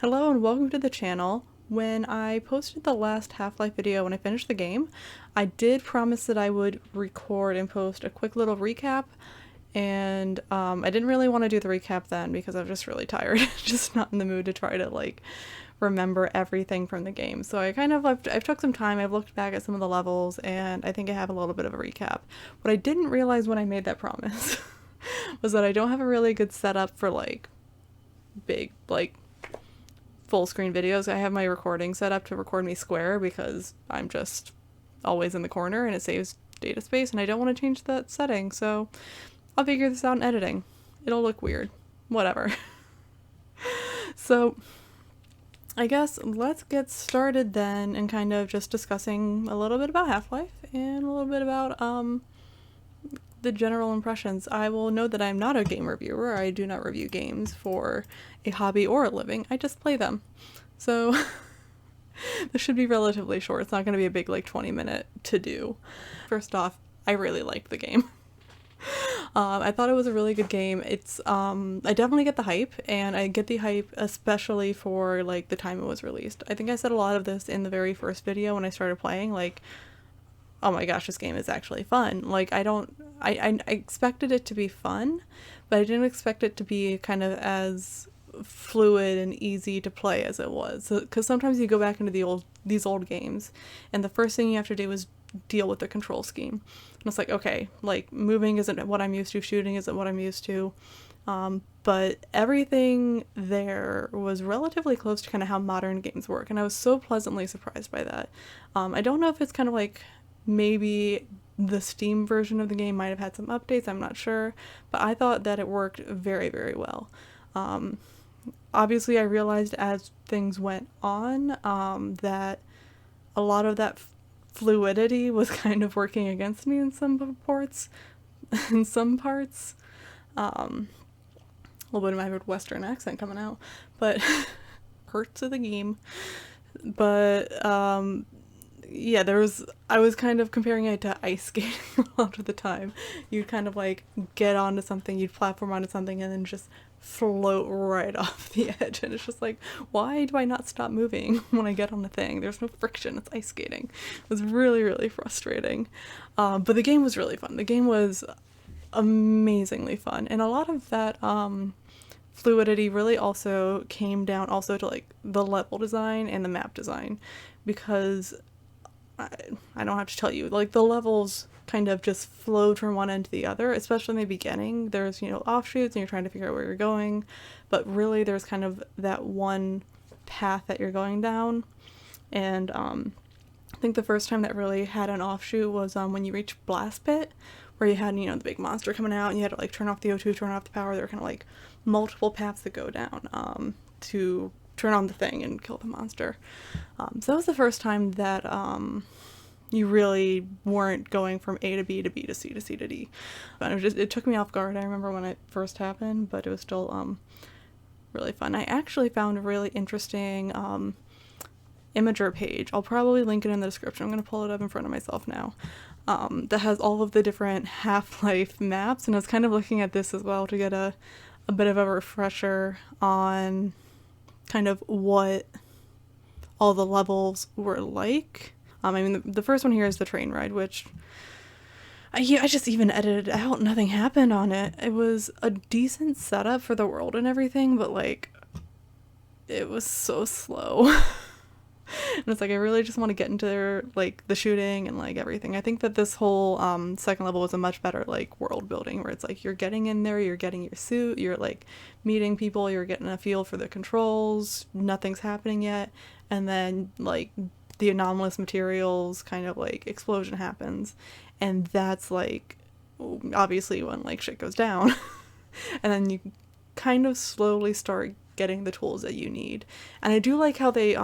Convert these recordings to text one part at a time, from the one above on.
Hello and welcome to the channel. When I posted the last Half-Life video when I finished the game, I did promise that I would record and post a quick little recap, and I didn't really want to do the recap then because I was just really tired, just not in the mood to try to remember everything from the game. So I've took some time, I've looked back at some of the levels, and I think I have a little bit of a recap. What I didn't realize when I made that promise was that I don't have a really good setup for big full screen videos. I have my recording set up to record me square because I'm just always in the corner and it saves data space, and I don't want to change that setting, so I'll figure this out in editing. It'll look weird. Whatever. So I guess let's get started then and kind of just discussing a little bit about Half-Life and a little bit about the general impressions. I will note that I'm not a game reviewer. I do not review games for a hobby or a living. I just play them. So this should be relatively short. It's not going to be a big 20-minute to-do. First off, I really liked the game. I thought it was a really good game. It's I definitely get the hype, and I get the hype especially for the time it was released. I think I said a lot of this in the very first video when I started playing, oh my gosh, this game is actually fun. I expected it to be fun, but I didn't expect it to be kind of as fluid and easy to play as it was. Because sometimes you go back into these old games, and the first thing you have to do is deal with the control scheme. And it's okay, moving isn't what I'm used to, shooting isn't what I'm used to. But everything there was relatively close to kind of how modern games work, and I was so pleasantly surprised by that. I don't know if it's kind of maybe the Steam version of the game might have had some updates, I'm not sure, but I thought that it worked very, very well. Obviously I realized as things went on that a lot of that fluidity was kind of working against me in some parts. A little bit of my Midwestern accent coming out, but hurts of the game. But yeah, I was kind of comparing it to ice skating a lot of the time. You'd kind of get onto something, you'd platform onto something, and then just float right off the edge, and it's just why do I not stop moving when I get on the thing? There's no friction, it's ice skating. It was really, really frustrating. But the game was really fun. The game was amazingly fun, and a lot of that fluidity really also came down also to the level design and the map design, because I don't have to tell you, the levels kind of just flowed from one end to the other, especially in the beginning. There's, offshoots and you're trying to figure out where you're going, but really there's kind of that one path that you're going down. And I think the first time that really had an offshoot was when you reached Blast Pit, where you had, the big monster coming out and you had to turn off the O2, turn off the power. There were kind of multiple paths that go down to turn on the thing and kill the monster. So that was the first time that you really weren't going from A to B to B to C to C to D. But it took me off guard, I remember when it first happened, but it was still really fun. I actually found a really interesting imgur page. I'll probably link it in the description. I'm going to pull it up in front of myself now. That has all of the different Half-Life maps, and I was kind of looking at this as well to get a bit of a refresher on kind of what all the levels were like. I mean, the first one here is the train ride, which I just even edited out. Nothing happened on it. It was a decent setup for the world and everything, but it was so slow. And it's I really just want to get into the shooting and everything. I think that this whole second level was a much better world building, where it's you're getting in there, you're getting your suit, you're meeting people, you're getting a feel for the controls, nothing's happening yet, and then the anomalous materials kind of explosion happens, and that's obviously when shit goes down. And then you kind of slowly start getting the tools that you need. And I do like how they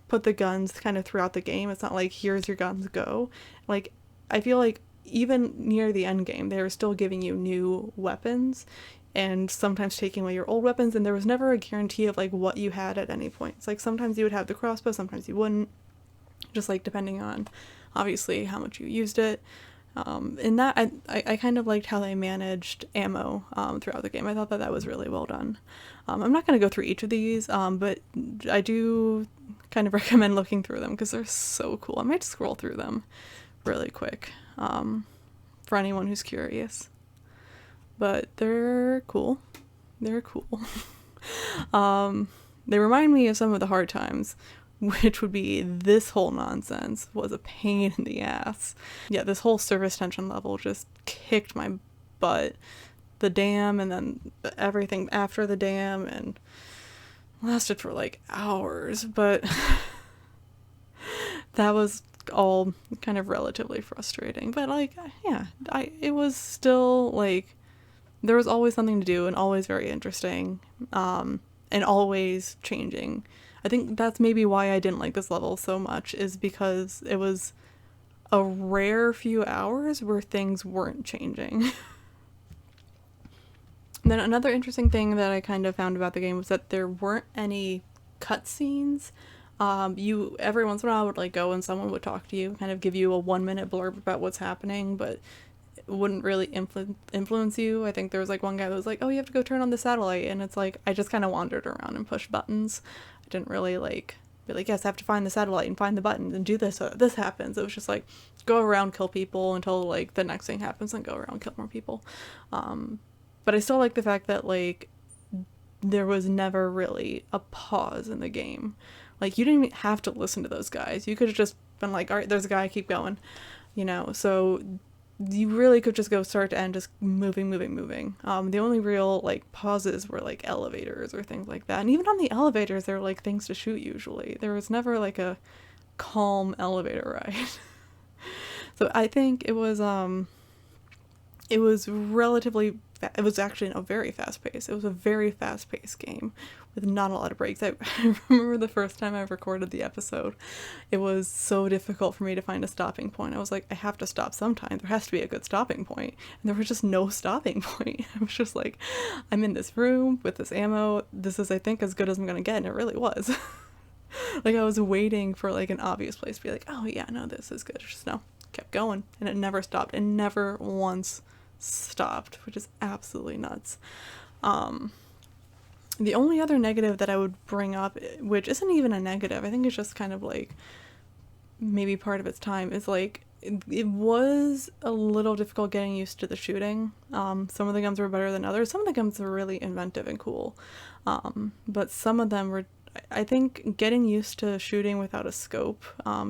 put the guns kind of throughout the game. It's not here's your guns, go. I feel even near the end game they were still giving you new weapons and sometimes taking away your old weapons, and there was never a guarantee of what you had at any point. It's sometimes you would have the crossbow, sometimes you wouldn't, just depending on obviously how much you used it. In that, I kind of liked how they managed ammo throughout the game. I thought that that was really well done. I'm not going to go through each of these, but I do kind of recommend looking through them because they're so cool. I might scroll through them really quick for anyone who's curious. But they're cool. They're cool. They remind me of some of the hard times, which would be this whole nonsense was a pain in the ass. Yeah, this whole service tension level just kicked my butt. The dam and then everything after the dam and lasted for like hours, but that was all kind of relatively frustrating. But like, yeah, it was still like there was always something to do and always very interesting, and always changing. I think that's maybe why I didn't like this level so much, is because it was a rare few hours where things weren't changing. And then another interesting thing that I kind of found about the game was that there weren't any cutscenes. You every once in a while would like go and someone would talk to you, kind of give you a 1-minute blurb about what's happening, but it wouldn't really influence you. I think there was like one guy that was like, oh, you have to go turn on the satellite, and it's like I just kind of wandered around and pushed buttons. I didn't really like be like, yes, I have to find the satellite and find the buttons and do this so that this happens. It was just like go around, kill people until like the next thing happens, and go around, kill more people. But I still like the fact that like there was never really a pause in the game. Like you didn't even have to listen to those guys. You could have just been like, all right, there's a guy, keep going, you know. So you really could just go start to end, just moving. The only real like pauses were like elevators or things like that. And even on the elevators, there were like things to shoot usually. There was never like a calm elevator ride. So I think it was relatively it was actually a very fast pace. It was a very fast paced game with not a lot of breaks. I remember the first time I recorded the episode, it was so difficult for me to find a stopping point. I was like, I have to stop sometime. There has to be a good stopping point. And there was just no stopping point. I was just like, I'm in this room with this ammo. This is, I think, as good as I'm going to get. And it really was. Like I was waiting for like an obvious place to be like, oh yeah, no, this is good. Just no, kept going. And it never stopped. It never once stopped, which is absolutely nuts. The only other negative that I would bring up, which isn't even a negative, I think it's just kind of like maybe part of its time, is like it was a little difficult getting used to the shooting. Some of the guns were better than others. Some of the guns were really inventive and cool, but some of them were, I think getting used to shooting without a scope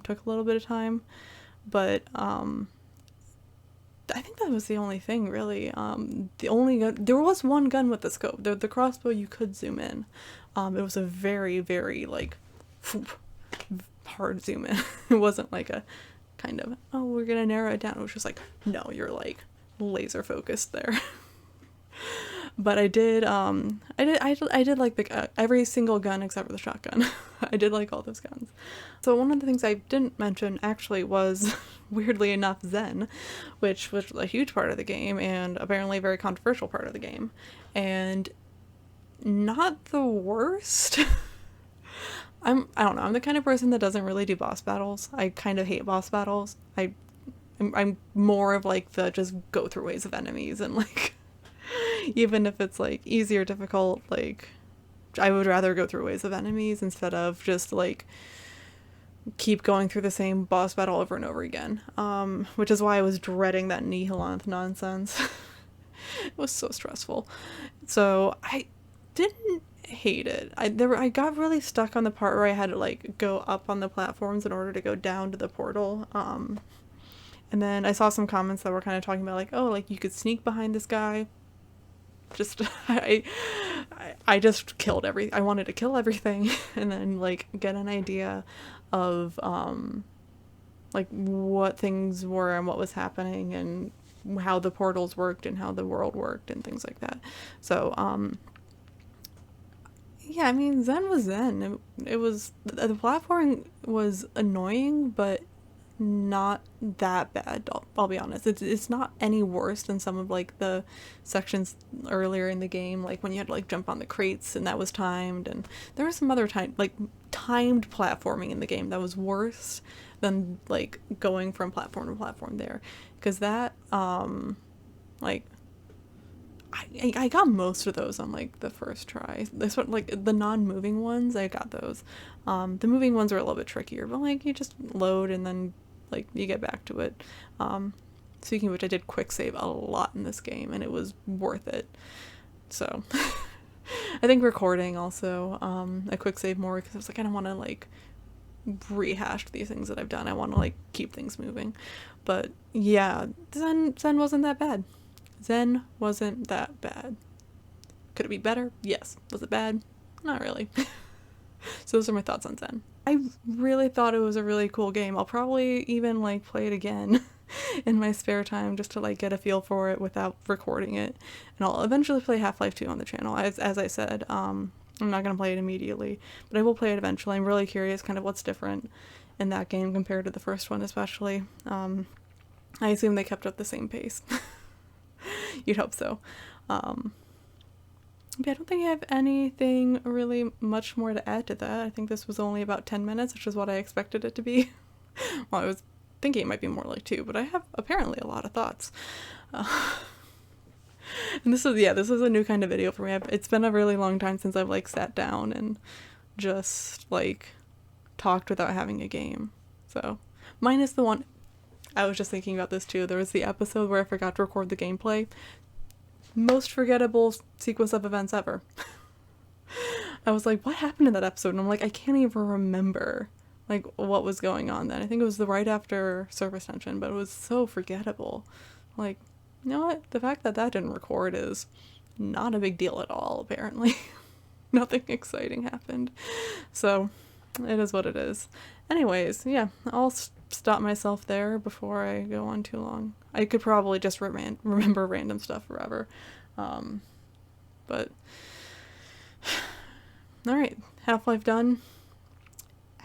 took a little bit of time, but I think that was the only thing really. The only gun, there was one gun with the scope. The crossbow you could zoom in. It was a very, very like hard zoom in. It wasn't like a kind of, oh, we're gonna narrow it down. It was just like, no, you're like laser focused there. But I did like every single gun except for the shotgun. I did like all those guns. So one of the things I didn't mention actually was, weirdly enough, Zen, which was a huge part of the game and apparently a very controversial part of the game. And not the worst. I don't know, I'm the kind of person that doesn't really do boss battles. I kind of hate boss battles. I'm more of like the just go through waves of enemies and like even if it's like easy or difficult, like I would rather go through waves of enemies instead of just like keep going through the same boss battle over and over again. Which is why I was dreading that Nihilanth nonsense. It was so stressful. So I didn't hate it. I got really stuck on the part where I had to like go up on the platforms in order to go down to the portal. And then I saw some comments that were kind of talking about like, oh, like you could sneak behind this guy. Just I just killed I wanted to kill everything and then like get an idea of like what things were and what was happening and how the portals worked and how the world worked and things like that. So yeah, I mean, Zen was Zen. It was, the platforming was annoying, but not that bad. I'll be honest. It's not any worse than some of like the sections earlier in the game, like when you had to like jump on the crates and that was timed, and there was some other timed platforming in the game that was worse than like going from platform to platform there, because that like I got most of those on like the first try. This one, like the non-moving ones, I got those. The moving ones are a little bit trickier, but like you just load and then like you get back to it. Speaking of which, I did quick save a lot in this game and it was worth it. So I think recording also, I quick save more because I was like, I don't want to like rehash these things that I've done. I want to like keep things moving. But yeah, Zen wasn't that bad. Zen wasn't that bad. Could it be better? Yes. Was it bad? Not really. So those are my thoughts on Zen. I really thought it was a really cool game. I'll probably even like play it again in my spare time just to like get a feel for it without recording it. And I'll eventually play Half-Life 2 on the channel. As I said, I'm not going to play it immediately, but I will play it eventually. I'm really curious kind of what's different in that game compared to the first one especially. I assume they kept up the same pace. You'd hope so. But I don't think I have anything really much more to add to that. I think this was only about 10 minutes, which is what I expected it to be. Well, I was thinking it might be more like 2, but I have apparently a lot of thoughts. And this is a new kind of video for me. It's been a really long time since I've like sat down and just like talked without having a game. So, minus the one, I was just thinking about this too. There was the episode where I forgot to record the gameplay. Most forgettable sequence of events ever. I was like, what happened in that episode? And I'm like, I can't even remember like what was going on then. I think it was the right after surface tension, but it was so forgettable. Like, you know what? The fact that didn't record is not a big deal at all, apparently. Nothing exciting happened. So, it is what it is. Anyways, yeah, I'll stop myself there before I go on too long. I could probably just remember random stuff forever. But alright, Half-Life done.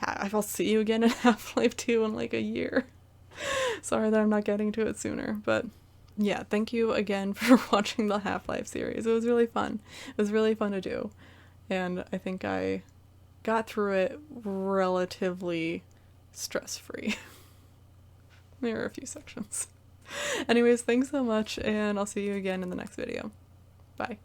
I'll see you again in Half-Life 2 in like a year. Sorry that I'm not getting to it sooner, but yeah, thank you again for watching the Half-Life series. It was really fun. It was really fun to do. And I think I got through it relatively stress-free. There are a few sections. Anyways, thanks so much, and I'll see you again in the next video. Bye.